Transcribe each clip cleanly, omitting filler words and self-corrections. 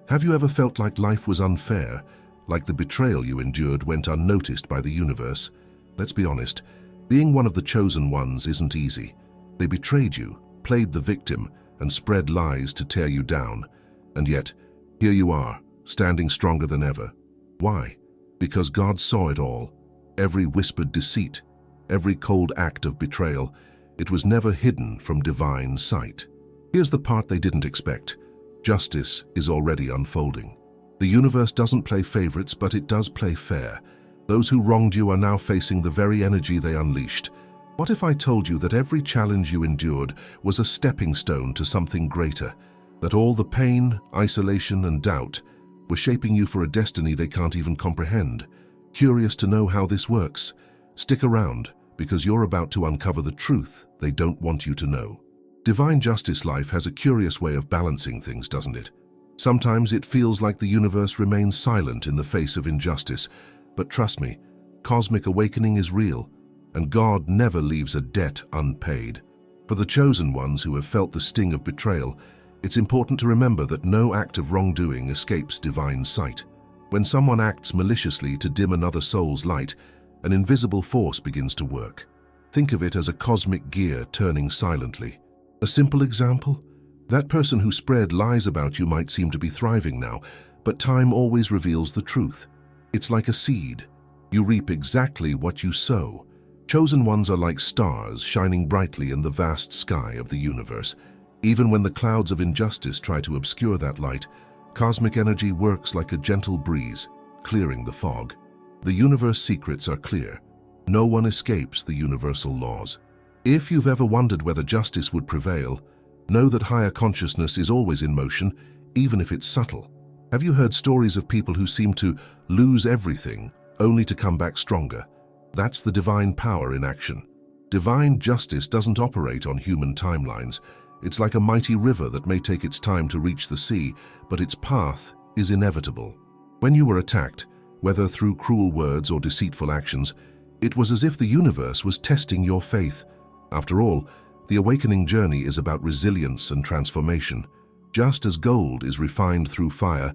Have you ever felt like life was unfair, like the betrayal you endured went unnoticed by the universe? Let's be honest, being one of the chosen ones isn't easy. They betrayed you, played the victim, and spread lies to tear you down. And yet, here you are, standing stronger than ever. Why? Because God saw it all. Every whispered deceit, every cold act of betrayal, it was never hidden from divine sight. Here's the part they didn't expect. Justice is already unfolding. The universe doesn't play favorites, but it does play fair. Those who wronged you are now facing the very energy they unleashed. What if I told you that every challenge you endured was a stepping stone to something greater? That all the pain, isolation, and doubt were shaping you for a destiny they can't even comprehend? Curious to know how this works? Stick around, because you're about to uncover the truth they don't want you to know. Divine Justice life has a curious way of balancing things, doesn't it? Sometimes it feels like the universe remains silent in the face of injustice, but trust me, cosmic awakening is real, and God never leaves a debt unpaid. For the chosen ones who have felt the sting of betrayal, it's important to remember that no act of wrongdoing escapes divine sight. When someone acts maliciously to dim another soul's light, an invisible force begins to work. Think of it as a cosmic gear turning silently. A simple example? That person who spread lies about you might seem to be thriving now, but time always reveals the truth. It's like a seed. You reap exactly what you sow. Chosen ones are like stars shining brightly in the vast sky of the universe. Even when the clouds of injustice try to obscure that light, cosmic energy works like a gentle breeze, clearing the fog. The universe secrets are clear. No one escapes the universal laws. If you've ever wondered whether justice would prevail, know that higher consciousness is always in motion, even if it's subtle. Have you heard stories of people who seem to lose everything, only to come back stronger? That's the divine power in action. Divine justice doesn't operate on human timelines. It's like a mighty river that may take its time to reach the sea, but its path is inevitable. When you were attacked, whether through cruel words or deceitful actions, it was as if the universe was testing your faith. After all, the awakening journey is about resilience and transformation. Just as gold is refined through fire,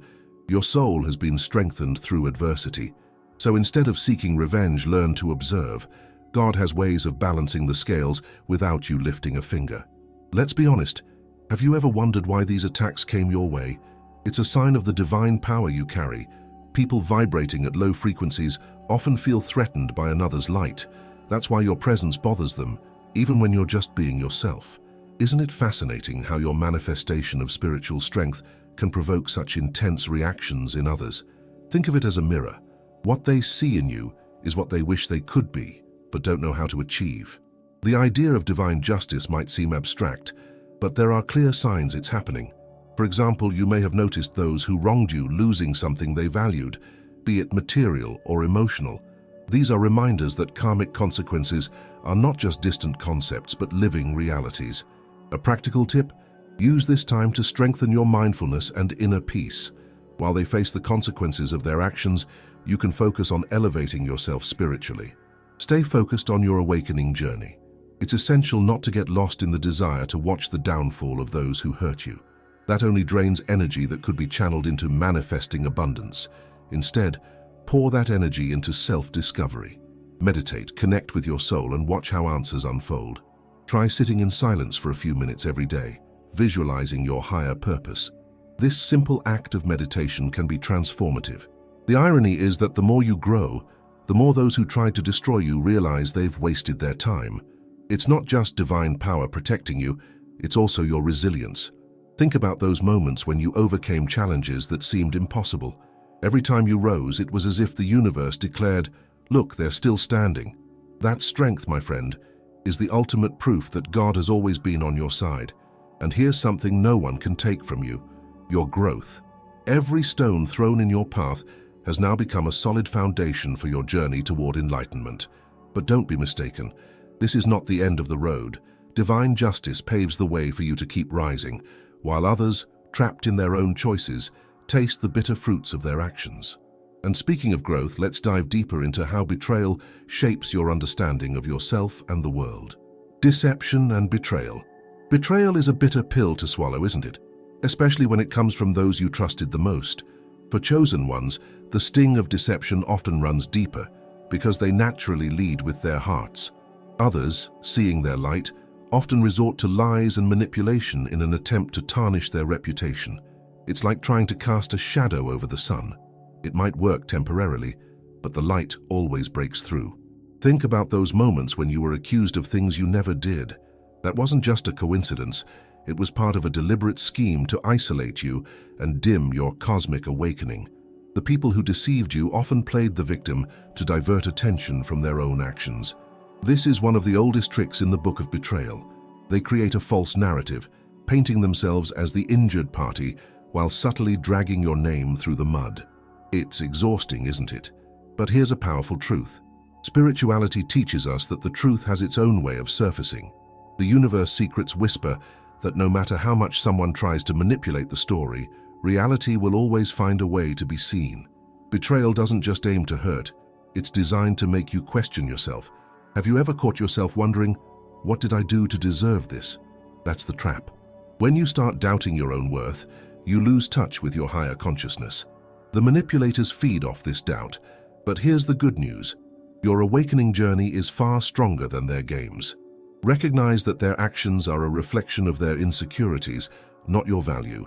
your soul has been strengthened through adversity. So instead of seeking revenge, learn to observe. God has ways of balancing the scales without you lifting a finger. Let's be honest, have you ever wondered why these attacks came your way? It's a sign of the divine power you carry. People vibrating at low frequencies often feel threatened by another's light. That's why your presence bothers them, even when you're just being yourself. Isn't it fascinating how your manifestation of spiritual strength can provoke such intense reactions in others? Think of it as a mirror. What they see in you is what they wish they could be, but don't know how to achieve. The idea of divine justice might seem abstract, but there are clear signs it's happening. For example, you may have noticed those who wronged you losing something they valued, be it material or emotional. These are reminders that karmic consequences are not just distant concepts, but living realities. A practical tip? Use this time to strengthen your mindfulness and inner peace. While they face the consequences of their actions, you can focus on elevating yourself spiritually. Stay focused on your awakening journey. It's essential not to get lost in the desire to watch the downfall of those who hurt you. That only drains energy that could be channeled into manifesting abundance. Instead, pour that energy into self-discovery. Meditate, connect with your soul, and watch how answers unfold. Try sitting in silence for a few minutes every day, visualizing your higher purpose. This simple act of meditation can be transformative. The irony is that the more you grow, the more those who tried to destroy you realize they've wasted their time. It's not just divine power protecting you, it's also your resilience. Think about those moments when you overcame challenges that seemed impossible. Every time you rose, it was as if the universe declared, "Look, they're still standing." That strength, my friend, is the ultimate proof that God has always been on your side. And here's something no one can take from you: your growth. Every stone thrown in your path has now become a solid foundation for your journey toward enlightenment. But don't be mistaken, this is not the end of the road. Divine justice paves the way for you to keep rising, while others, trapped in their own choices, taste the bitter fruits of their actions. And speaking of growth, let's dive deeper into how betrayal shapes your understanding of yourself and the world. Deception and betrayal. Betrayal is a bitter pill to swallow, isn't it? especially when it comes from those you trusted the most. For chosen ones, the sting of deception often runs deeper because they naturally lead with their hearts. Others, seeing their light, often resort to lies and manipulation in an attempt to tarnish their reputation. It's like trying to cast a shadow over the sun. It might work temporarily, but the light always breaks through. Think about those moments when you were accused of things you never did. That wasn't just a coincidence. It was part of a deliberate scheme to isolate you and dim your cosmic awakening. The people who deceived you often played the victim to divert attention from their own actions. This is one of the oldest tricks in the Book of Betrayal. They create a false narrative, painting themselves as the injured party while subtly dragging your name through the mud. It's exhausting, isn't it? But here's a powerful truth. Spirituality teaches us that the truth has its own way of surfacing. The universe secrets whisper that no matter how much someone tries to manipulate the story, reality will always find a way to be seen. Betrayal doesn't just aim to hurt, it's designed to make you question yourself. Have you ever caught yourself wondering, what did I do to deserve this? That's the trap. When you start doubting your own worth, you lose touch with your higher consciousness. The manipulators feed off this doubt, but here's the good news. Your awakening journey is far stronger than their games. Recognize that their actions are a reflection of their insecurities, not your value.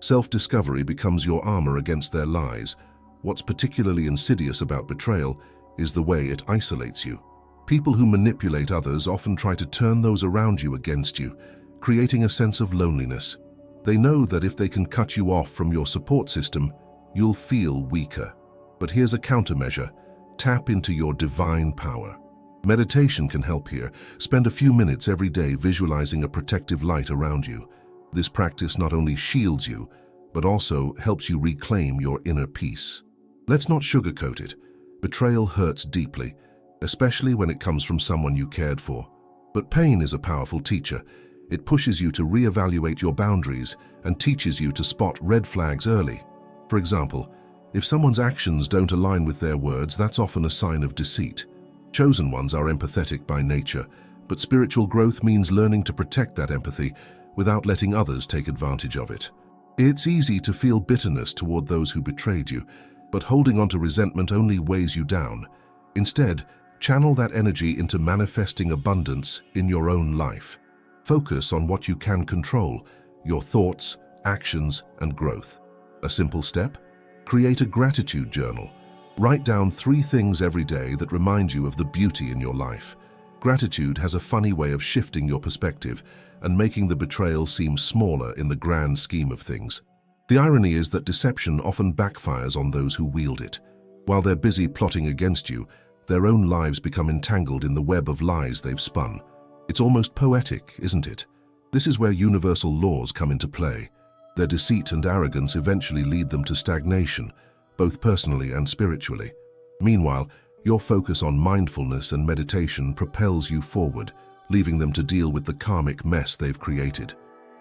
Self-discovery becomes your armor against their lies. What's particularly insidious about betrayal is the way it isolates you. People who manipulate others often try to turn those around you against you, creating a sense of loneliness. They know that if they can cut you off from your support system, you'll feel weaker. But here's a countermeasure. Tap into your divine power. Meditation can help here. Spend a few minutes every day visualizing a protective light around you. This practice not only shields you, but also helps you reclaim your inner peace. Let's not sugarcoat it. Betrayal hurts deeply, especially when it comes from someone you cared for. But pain is a powerful teacher. It pushes you to reevaluate your boundaries and teaches you to spot red flags early. For example, if someone's actions don't align with their words, that's often a sign of deceit. Chosen ones are empathetic by nature, but spiritual growth means learning to protect that empathy without letting others take advantage of it. It's easy to feel bitterness toward those who betrayed you, but holding on to resentment only weighs you down. Instead, channel that energy into manifesting abundance in your own life. Focus on what you can control, your thoughts, actions, and growth. A simple step? Create a gratitude journal. Write down 3 things every day that remind you of the beauty in your life. Gratitude has a funny way of shifting your perspective and making the betrayal seem smaller in the grand scheme of things. The irony is that deception often backfires on those who wield it. While they're busy plotting against you, their own lives become entangled in the web of lies they've spun. It's almost poetic, isn't it? This is where universal laws come into play. Their deceit and arrogance eventually lead them to stagnation, both personally and spiritually. Meanwhile, your focus on mindfulness and meditation propels you forward, leaving them to deal with the karmic mess they've created.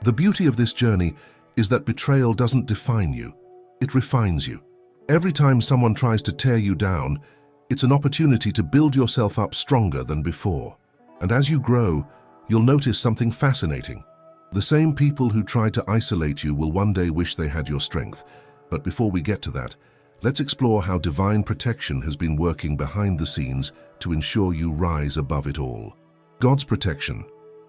The beauty of this journey is that betrayal doesn't define you, it refines you. Every time someone tries to tear you down, it's an opportunity to build yourself up stronger than before. And as you grow, you'll notice something fascinating. The same people who tried to isolate you will one day wish they had your strength. But before we get to that, let's explore how divine protection has been working behind the scenes to ensure you rise above it all. God's protection.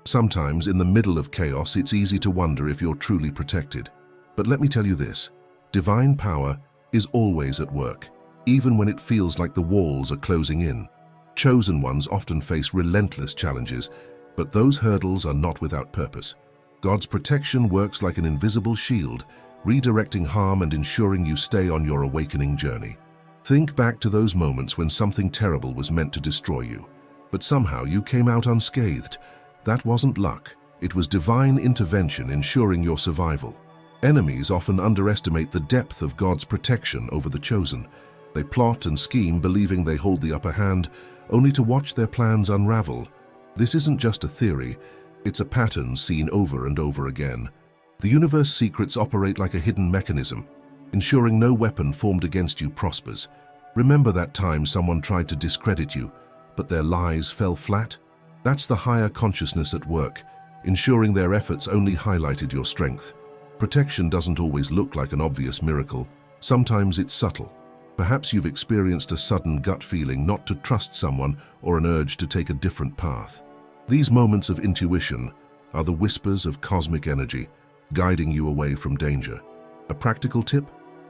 Sometimes in the middle of chaos, it's easy to wonder if you're truly protected. But let me tell you this, divine power is always at work, even when it feels like the walls are closing in. Chosen ones often face relentless challenges, but those hurdles are not without purpose. God's protection works like an invisible shield, redirecting harm and ensuring you stay on your awakening journey. Think back to those moments when something terrible was meant to destroy you, but somehow you came out unscathed. That wasn't luck. It was divine intervention ensuring your survival. Enemies often underestimate the depth of God's protection over the chosen. They plot and scheme believing they hold the upper hand, only to watch their plans unravel. This isn't just a theory, it's a pattern seen over and over again. The universe's secrets operate like a hidden mechanism, ensuring no weapon formed against you prospers. Remember that time someone tried to discredit you, but their lies fell flat? That's the higher consciousness at work, ensuring their efforts only highlighted your strength. Protection doesn't always look like an obvious miracle. Sometimes it's subtle. Perhaps you've experienced a sudden gut feeling not to trust someone or an urge to take a different path. These moments of intuition are the whispers of cosmic energy, guiding you away from danger. A practical tip?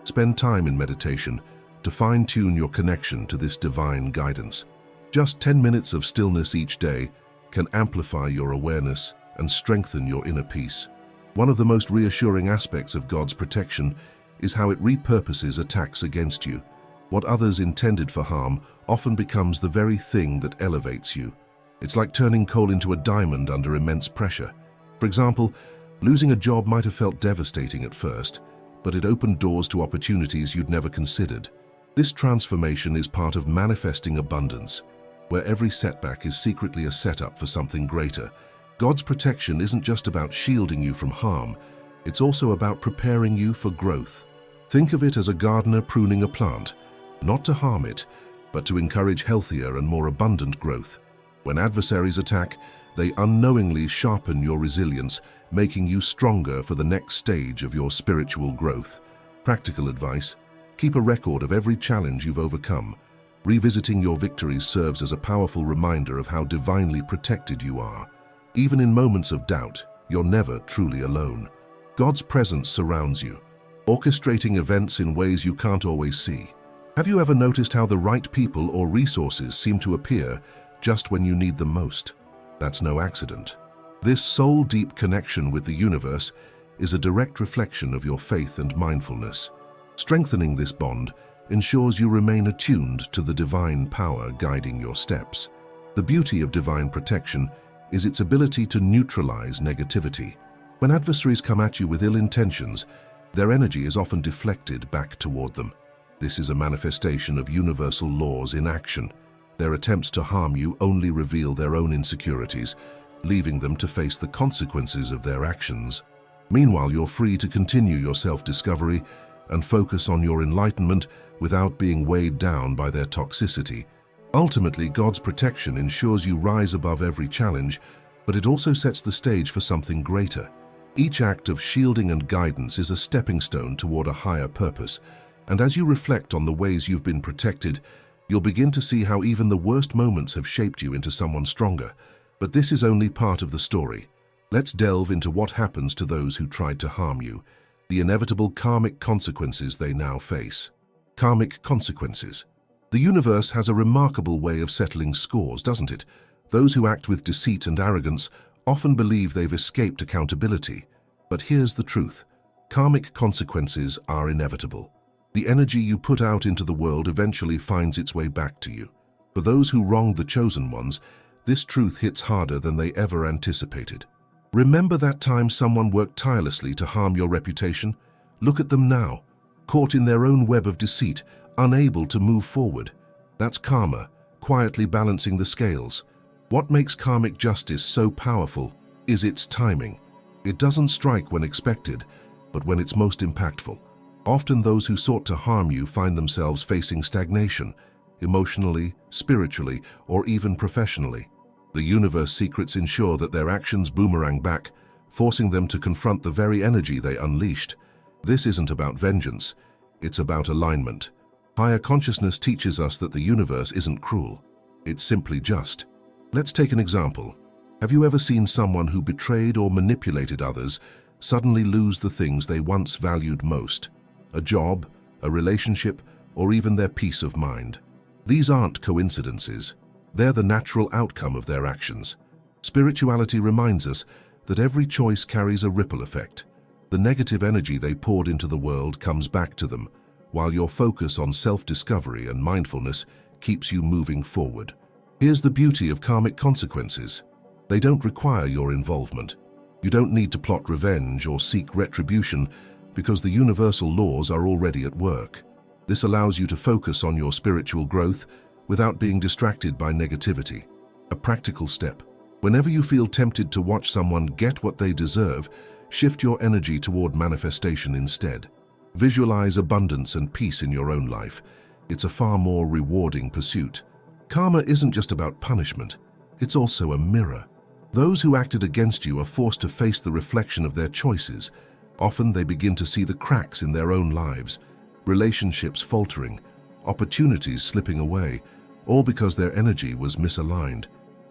Spend time in meditation to fine-tune your connection to this divine guidance. Just 10 minutes of stillness each day can amplify your awareness and strengthen your inner peace. One of the most reassuring aspects of God's protection is how it repurposes attacks against you. What others intended for harm often becomes the very thing that elevates you. It's like turning coal into a diamond under immense pressure. For example, losing a job might have felt devastating at first, but it opened doors to opportunities you'd never considered. This transformation is part of manifesting abundance, where every setback is secretly a setup for something greater. God's protection isn't just about shielding you from harm, it's also about preparing you for growth. Think of it as a gardener pruning a plant, not to harm it, but to encourage healthier and more abundant growth. When adversaries attack, they unknowingly sharpen your resilience, making you stronger for the next stage of your spiritual growth. Practical advice: keep a record of every challenge you've overcome. Revisiting your victories serves as a powerful reminder of how divinely protected you are. Even in moments of doubt, you're never truly alone. God's presence surrounds you, orchestrating events in ways you can't always see. Have you ever noticed how the right people or resources seem to appear just when you need them most? That's no accident. This soul-deep connection with the universe is a direct reflection of your faith and mindfulness. Strengthening this bond ensures you remain attuned to the divine power guiding your steps. The beauty of divine protection is its ability to neutralize negativity. When adversaries come at you with ill intentions, their energy is often deflected back toward them. This is a manifestation of universal laws in action. Their attempts to harm you only reveal their own insecurities, leaving them to face the consequences of their actions. Meanwhile, you're free to continue your self-discovery and focus on your enlightenment without being weighed down by their toxicity. Ultimately, God's protection ensures you rise above every challenge, but it also sets the stage for something greater. Each act of shielding and guidance is a stepping stone toward a higher purpose, and as you reflect on the ways you've been protected, you'll begin to see how even the worst moments have shaped you into someone stronger. But this is only part of the story. Let's delve into what happens to those who tried to harm you, the inevitable karmic consequences they now face. Karmic consequences. The universe has a remarkable way of settling scores, doesn't it? Those who act with deceit and arrogance often believe they've escaped accountability. But here's the truth. Karmic consequences are inevitable. The energy you put out into the world eventually finds its way back to you. For those who wronged the chosen ones, this truth hits harder than they ever anticipated. Remember that time someone worked tirelessly to harm your reputation? Look at them now, caught in their own web of deceit, unable to move forward. That's karma, quietly balancing the scales. What makes karmic justice so powerful is its timing. It doesn't strike when expected, but when it's most impactful. Often those who sought to harm you find themselves facing stagnation, emotionally, spiritually, or even professionally. The universe secrets ensure that their actions boomerang back, forcing them to confront the very energy they unleashed. This isn't about vengeance, it's about alignment. Higher consciousness teaches us that the universe isn't cruel, it's simply just. Let's take an example. Have you ever seen someone who betrayed or manipulated others suddenly lose the things they once valued most? A job, a relationship, or even their peace of mind. These aren't coincidences. They're the natural outcome of their actions. Spirituality reminds us that every choice carries a ripple effect. The negative energy they poured into the world comes back to them, while your focus on self-discovery and mindfulness keeps you moving forward. Here's the beauty of karmic consequences. They don't require your involvement. You don't need to plot revenge or seek retribution because the universal laws are already at work. This allows you to focus on your spiritual growth without being distracted by negativity. A practical step. Whenever you feel tempted to watch someone get what they deserve, shift your energy toward manifestation instead. Visualize abundance and peace in your own life. It's a far more rewarding pursuit. Karma isn't just about punishment, it's also a mirror. Those who acted against you are forced to face the reflection of their choices, Often they begin to see the cracks in their own lives, relationships faltering, opportunities slipping away, all because their energy was misaligned.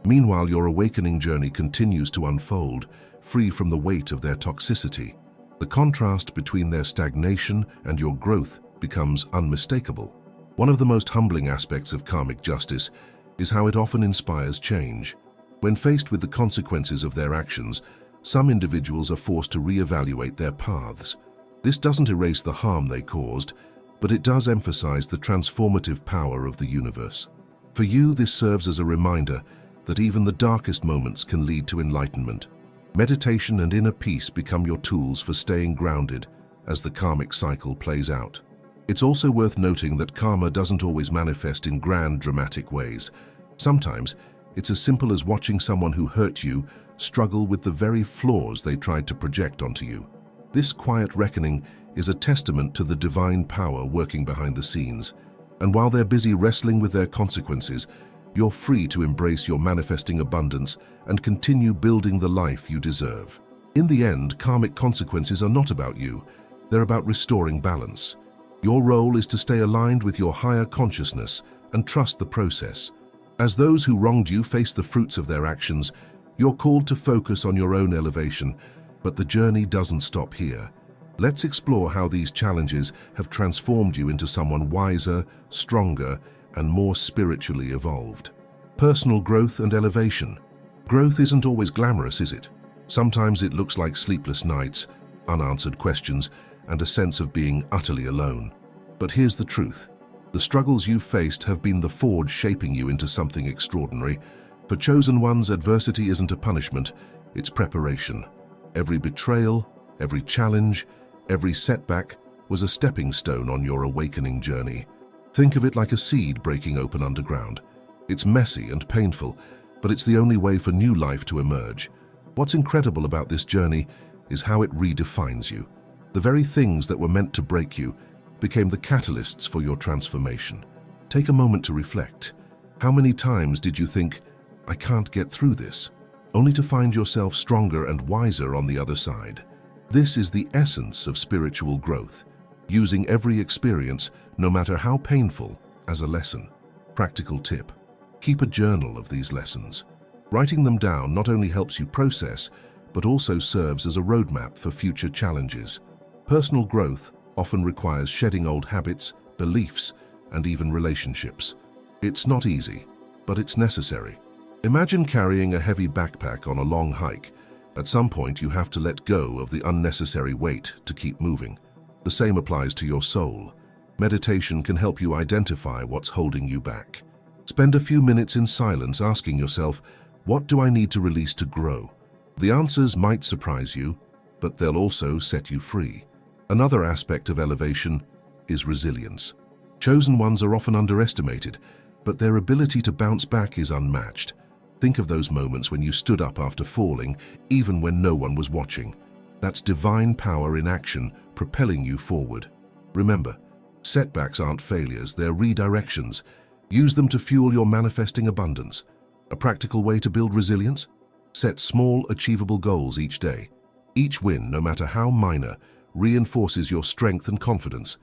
Meanwhile, your awakening journey continues to unfold, free from the weight of their toxicity. The contrast between their stagnation and your growth becomes unmistakable. One of the most humbling aspects of karmic justice is how it often inspires change. When faced with the consequences of their actions, some individuals are forced to reevaluate their paths. This doesn't erase the harm they caused, but it does emphasize the transformative power of the universe. For you, this serves as a reminder that even the darkest moments can lead to enlightenment. Meditation and inner peace become your tools for staying grounded as the karmic cycle plays out. It's also worth noting that karma doesn't always manifest in grand, dramatic ways. Sometimes, it's as simple as watching someone who hurt you struggle with the very flaws they tried to project onto you. This quiet reckoning is a testament to the divine power working behind the scenes. And while they're busy wrestling with their consequences, you're free to embrace your manifesting abundance and continue building the life you deserve. In the end, karmic consequences are not about you. They're about restoring balance. Your role is to stay aligned with your higher consciousness and trust the process. As those who wronged you face the fruits of their actions, you're called to focus on your own elevation, but the journey doesn't stop here. Let's explore how these challenges have transformed you into someone wiser, stronger, and more spiritually evolved. Personal growth and elevation. Growth isn't always glamorous, is it? Sometimes it looks like sleepless nights, unanswered questions, and a sense of being utterly alone. But here's the truth. The struggles you've faced have been the forge shaping you into something extraordinary. For chosen ones, adversity isn't a punishment, it's preparation. Every betrayal, every challenge, every setback was a stepping stone on your awakening journey. Think of it like a seed breaking open underground. It's messy and painful, but it's the only way for new life to emerge. What's incredible about this journey is how it redefines you. The very things that were meant to break you became the catalysts for your transformation. Take a moment to reflect. How many times did you think, "I can't get through this," only to find yourself stronger and wiser on the other side? This is the essence of spiritual growth, using every experience, no matter how painful, as a lesson. Practical tip: keep a journal of these lessons. Writing them down not only helps you process, but also serves as a roadmap for future challenges. Personal growth often requires shedding old habits, beliefs, and even relationships. It's not easy, but it's necessary. Imagine carrying a heavy backpack on a long hike. At some point, you have to let go of the unnecessary weight to keep moving. The same applies to your soul. Meditation can help you identify what's holding you back. Spend a few minutes in silence asking yourself, what do I need to release to grow? The answers might surprise you, but they'll also set you free. Another aspect of elevation is resilience. Chosen ones are often underestimated, but their ability to bounce back is unmatched. Think of those moments when you stood up after falling, even when no one was watching. That's divine power in action, propelling you forward. Remember, setbacks aren't failures, they're redirections. Use them to fuel your manifesting abundance. A practical way to build resilience? Set small, achievable goals each day. Each win, no matter how minor, reinforces your strength and confidence.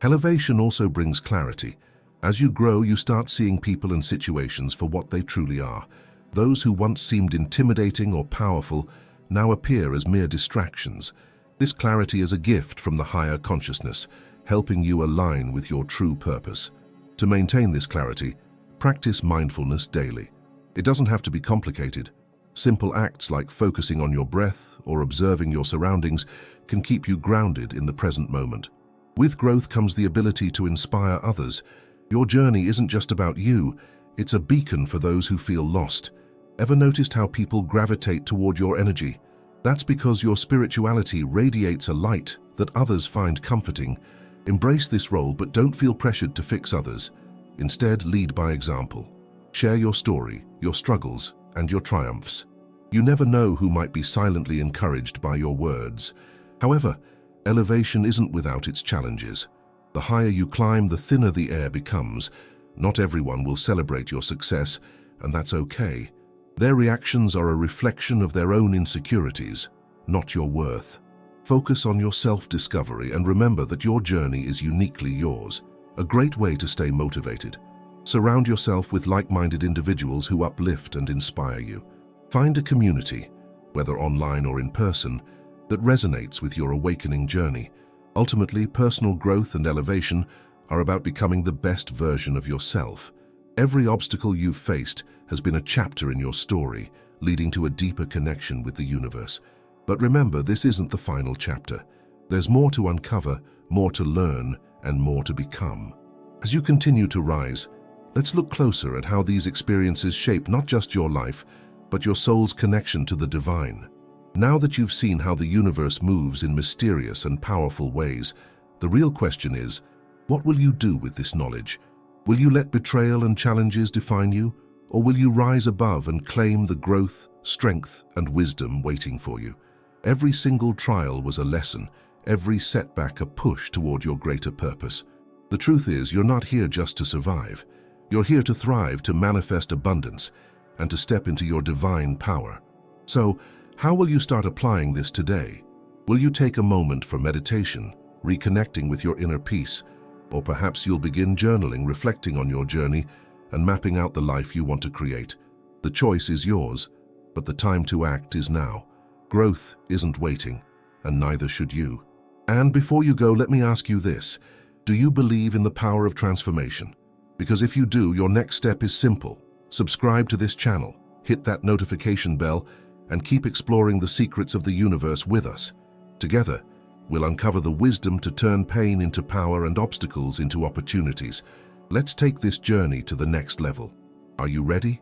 Elevation also brings clarity. As you grow, you start seeing people and situations for what they truly are. Those who once seemed intimidating or powerful now appear as mere distractions. This clarity is a gift from the higher consciousness, helping you align with your true purpose. To maintain this clarity, practice mindfulness daily. It doesn't have to be complicated. Simple acts like focusing on your breath or observing your surroundings can keep you grounded in the present moment. With growth comes the ability to inspire others. Your journey isn't just about you, it's a beacon for those who feel lost. Ever noticed how people gravitate toward your energy? That's because your spirituality radiates a light that others find comforting. Embrace this role, but don't feel pressured to fix others. Instead, lead by example. Share your story, your struggles, and your triumphs. You never know who might be silently encouraged by your words. However, elevation isn't without its challenges. The higher you climb, the thinner the air becomes. Not everyone will celebrate your success, and that's okay. Their reactions are a reflection of their own insecurities, not your worth. Focus on your self-discovery and remember that your journey is uniquely yours. A great way to stay motivated. Surround yourself with like-minded individuals who uplift and inspire you. Find a community, whether online or in person, that resonates with your awakening journey. Ultimately, personal growth and elevation are about becoming the best version of yourself. Every obstacle you've faced has been a chapter in your story, leading to a deeper connection with the universe. But remember, this isn't the final chapter. There's more to uncover, more to learn, and more to become. As you continue to rise, let's look closer at how these experiences shape not just your life, but your soul's connection to the divine. Now that you've seen how the universe moves in mysterious and powerful ways, the real question is, what will you do with this knowledge? Will you let betrayal and challenges define you, or will you rise above and claim the growth, strength, and wisdom waiting for you? Every single trial was a lesson, every setback a push toward your greater purpose. The truth is, you're not here just to survive. You're here to thrive, to manifest abundance, and to step into your divine power. So, how will you start applying this today? Will you take a moment for meditation, reconnecting with your inner peace, or perhaps you'll begin journaling, reflecting on your journey, and mapping out the life you want to create? The choice is yours, but the time to act is now. Growth isn't waiting, and neither should you. And before you go, let me ask you this. Do you believe in the power of transformation? Because if you do, your next step is simple. Subscribe to this channel, hit that notification bell, and keep exploring the secrets of the universe with us. Together, we'll uncover the wisdom to turn pain into power and obstacles into opportunities. Let's take this journey to the next level. Are you ready?